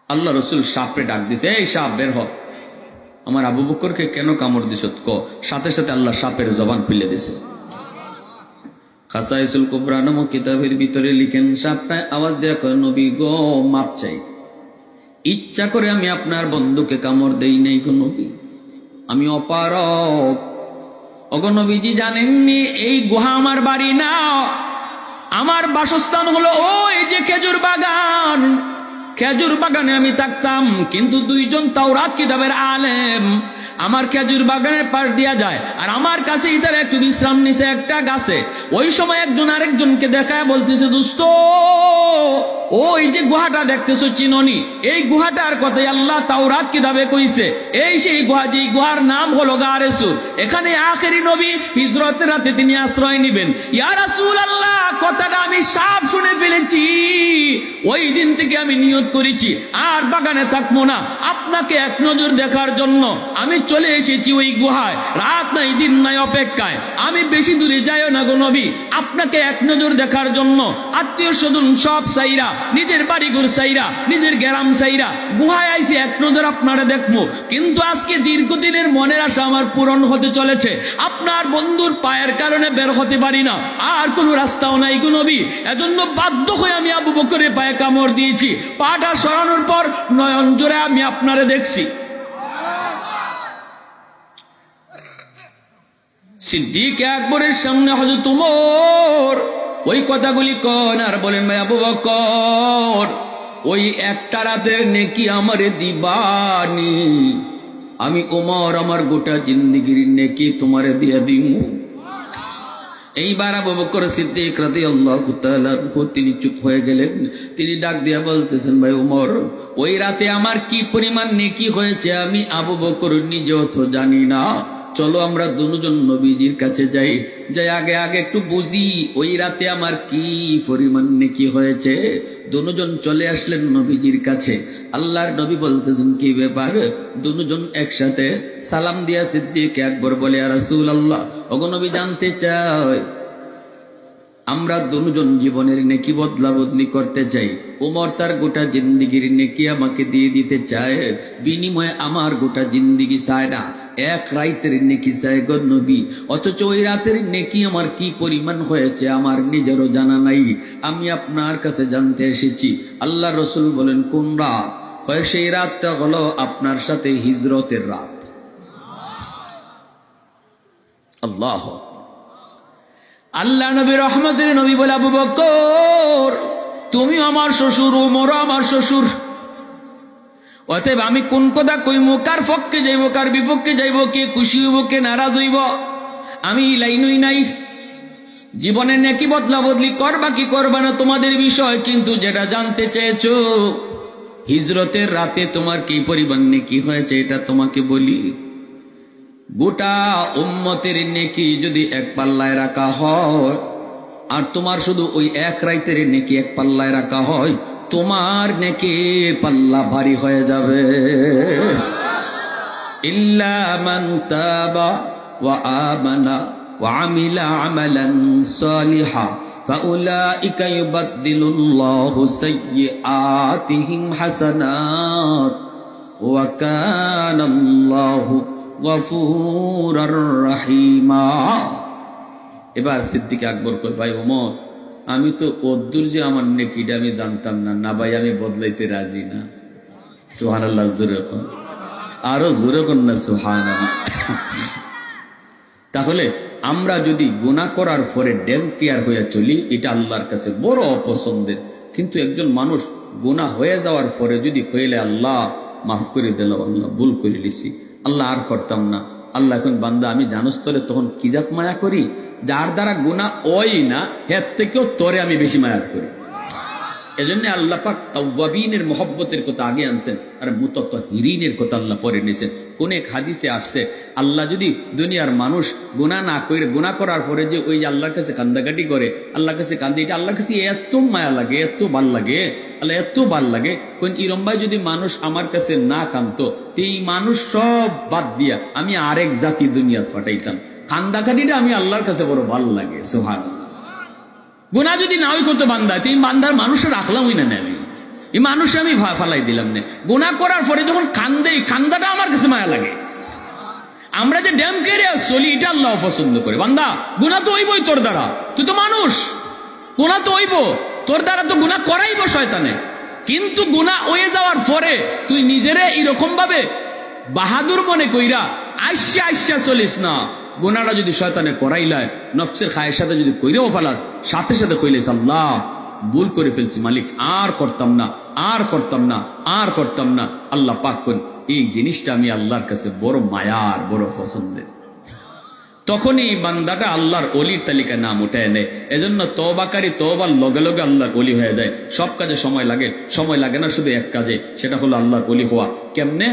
আল্লাহ রসুল সাপরে ডাক দিছে, এই সাপ বের হ। আমার আবু বকরকে কেন কামড় দিছ ক? সাথে সাথে আল্লাহ সাপের জবান খুলে দিছে। খাসাইসুল কুবরা নামক কিতাবের ভিতরে লিখেন, সাপটায় আওয়াজ দেয়া কয়, নবী গো মাপ চাই, ইচ্ছা করে আমি আপনার বন্ধুকে কামড় দেই নাই গো নবী, আমি অপারগ। ওগো নবীজি জানেননি এই গুহা আমার বাড়ি না, আমার বাসস্থান হলো ওই যে খেজুর বাগান। খেজুর বাগানে আমি থাকতাম, কিন্তু দুইজন তাওরাত কিতাবের আলেম আমার খেজুর বাগানের পাশ দিয়া যায়, আর আমার কাছে ইতারা একটু বিশ্রাম নিছে একটা গাছে। ওই সময় একজন আরেকজনকে দেখায় বলতেছে, দোস্ত ওই যে গুহাটা দেখতেছো চিননি, এই গুহাটার কথাই আল্লাহ তাওরাত কিতাবে কইছে, এই সেই গুহা, যে গুহার নাম হলো গারে সুর। এখানে আখেরি নবী হিজরতের রাতে তিনি আশ্রয় নিবেন। ইয়া রাসূলুল্লাহ, কথাটা আমি সব শুনে ফেলেছি, ওই দিন থেকে আমি নিয়ত করেছি আর বাগানে থাকবো না, আপনাকে এক নজর দেখার জন্য আমি চলে এসেছি ওই গুহায়। রাত নাই দিন নাই অপেক্ষায়, আমি বেশি দূরে যাইও না গো নবী, আপনাকে এক নজর দেখার জন্য আত্মীয় স্বজন সব সাইরা, নিজের বাড়িঘর সাইরা, নিজের গ্রাম সাইরা গুহায় আইছি এক নজর আপনারা দেখবো। কিন্তু আজকে দীর্ঘদিনের মনের আশা আমার পূরণ হতে চলেছে, আপনার বন্ধুর পায়ের কারণে বের হতে পারি না, আর কোনো রাস্তাও নাই গো নবী। এজন্য বাধ্য হয়ে আমি আবু বকরের পায়ে কামড় দিয়েছি। পাটা সরানোর পর নয়ন জোরে আমি আপনারে দেখছি। সিদ্দিক আকবরের সামনে হযরত ওমর ওই কথাগুলি কন আর বলেন, ভাই আবু বকর, ওই একটা রাতের নেকি আমারে দিবানি, আমি ওমর আমার গোটা জিন্দেগির নেকি তোমারে দিয়া দিমু। এইবার আবু বকর সিদ্দিক রাদিয়াল্লাহু তাআলা তিনি চুপ হয়ে গেলেন। তিনি ডাক দিয়া বলতেছেন, ভাই ওমর, ওই রাতে আমার কি পরিমাণ নেকি হয়েছে আমি আবু বকর নিজেও তো জানি না। চলো আমরা দুজন নবীজির কাছে যাই, যাই আগে আগে একটু বুঝি ওই রাতে আমার কি পরিমাণ নেকি হয়েছে। দুজন চলে আসলেন নবীজির কাছে। আল্লাহর নবী বলতেছেন, কি ব্যাপার? দুজন একসাথে সালাম দিয়া সিদ্দিক আকবর বলে, ইয়া রাসূলুল্লাহ, ওগো নবী জানতে চাই, আমরা দুজন জীবনের নেকি বদলা বদলি করতে চাই। ওমর তার গোটা জিন্দিগির নেকি আমাকে দিয়ে দিতে চায়, বিনিময়ে আমার গোটা জিন্দিগি চায় না, এক রাতের নেকি চায় গো নবী। অথচ ওই রাতের নেকি আমার কি পরিমাণ হয়েছে আমার নিজেরও জানা নাই, আমি আপনার কাছে জানতে এসেছি। আল্লাহ রসুল বলেন, কোন রাত? কয় সেই রাতটা হলো আপনার সাথে হিজরতের রাত। আল্লাহ আল্লাহ নবী রহমতের নবী বলে, আবু বকর তুমি আমার শ্বশুর, ওমরও আমার শ্বশুর, অতএব আমি কোন কথা কইমু, কার পক্ষে যাইব কার বিপক্ষে যাইব, কে খুশি হইব কে নারাজ হইব, আমি লাইনই নাই। জীবনের নেকি বদলা বদলি করবা কি করবা না তোমাদের বিষয়, কিন্তু যেটা জানতে চেয়েছো হিজরতের রাতে তোমার কি পরিমাণ নেকি হয়েছে এটা তোমাকে বলি। গোটা উম্মতের নেকি যদি এক পাল্লায় রাখা হয়, আর তোমার শুধু ওই এক রাতের নেকি এক পাল্লায় রাখা হয়, তোমার নেকি পাল্লা ভারী হয়ে যাবে। ইল্লা মান তাবা ওয়া আমানা ওয়া আমিলা আমালান সালিহা ফাউলাইকা ইউবাদদিলুল্লাহু সাইয়্যাতিহিম হাসানাত ওয়া কানাল্লাহু গফুরার রহিমা। এবার সিদ্দিক আকবর কয়, ভাই ওমর, আমি তো অদ্দুর যে আমার নেকিটা আমি জানতাম না, না ভাই আমি বদলাইতে রাজি না। সুবহানাল্লাহ, জোরে কোন, আরো জোরে কোন না সুবহানাল্লাহ। তাহলে আমরা যদি গুনাহ করার পরে ড্যাম কেয়ার হয়ে চলি, এটা আল্লাহর কাছে বড় অপছন্দের। কিন্তু একজন মানুষ গুনাহ হয়ে যাওয়ার পরে যদি কইলে, আল্লাহ মাফ করে দিল, আল্লাহ ভুল করে লিছি, আল্লাহ আর করতাম না, আল্লাহ এখন বান্দা আমি জানোস তোরে, তখন কি জাত মায়া করি, যার দ্বারা গুনাহ ওই না এর থেকেও তোরে আমি বেশি মায়া করি। এজন্য আল্লাহ পাক তাওয়াবিনের মহব্বতের কথা আগে আনছেন, আর মুতাতাহিরিনের কথা আল্লাহ পরে নিয়েছেন। কোন এক হাদিসে আসছে, আল্লাহ যদি দুনিয়ার মানুষ গুনাহ না করে, গুনাহ করার পরে যে ওই যে আল্লাহর কাছে কান্দাকাটি করে, আল্লাহর কাছে কান্দে, এটা আল্লাহর কাছে এত মায়া লাগে, এত ভাল লাগে, আল্লাহ এত ভাল লাগে। কোন ইরম্বাই যদি মানুষ আমার কাছে না কাঁদতো, এই মানুষ সব বাদ দিয়া আমি আরেক জাতি দুনিয়া পাঠাইতাম। কান্দাকাটিটা আমি আল্লাহর কাছে বড় ভাল লাগে। সুবহানাল্লাহ। গুনাহ যদি না ওই করতো বান্দা, তুই বান্দার মানুষের রাখলামই না নেবে, এই মানুষ আমি ফালাই দিলাম না। গুনাহ করার পরে যখন কান্দে, কান্দাটা আমার কাছে মায়া লাগে। আমরা যে ড্যাম কেড়ে চলি, এটা আল্লাহ পছন্দ করে। বান্দা গুনাহ তো হইবই তোর দ্বারা, তুই তো মানুষ, গুনাহ তো হইব তোর দ্বারা, তো গুনাহ করাইব শয়তানে। কিন্তু গুনাহ হয়ে যাওয়ার পরে তুই নিজেরে এরকম ভাবে বাহাদুর মনে কইরা আইসা আইসা চলিস না। গুনাহটা যদি শয়তানে করাইলায়, নফসের খায়ের সাথে যদি কইরেও ফেলাস, সাথে সাথে কইলিস আল্লাহ ভুল করে ফেলছি মালিক, আর করতাম না, আর করতাম না, আর করতাম না। আল্লাহ পাক কোন এই জিনিসটা আমি আল্লাহর কাছে বড় মায়ার, বড় পছন্দের। তখনই বান্দাটা আল্লাহর অলির তালিকায় নাম উঠে নেয়। এজন্য তওবাকারী তওবার লগে লগে আল্লাহর অলি হয়ে যায়। সব কাজে সময় লাগে, সময় লাগে না শুধু এক কাজে, সেটা হলো আল্লাহর অলি হওয়া। কেমনে?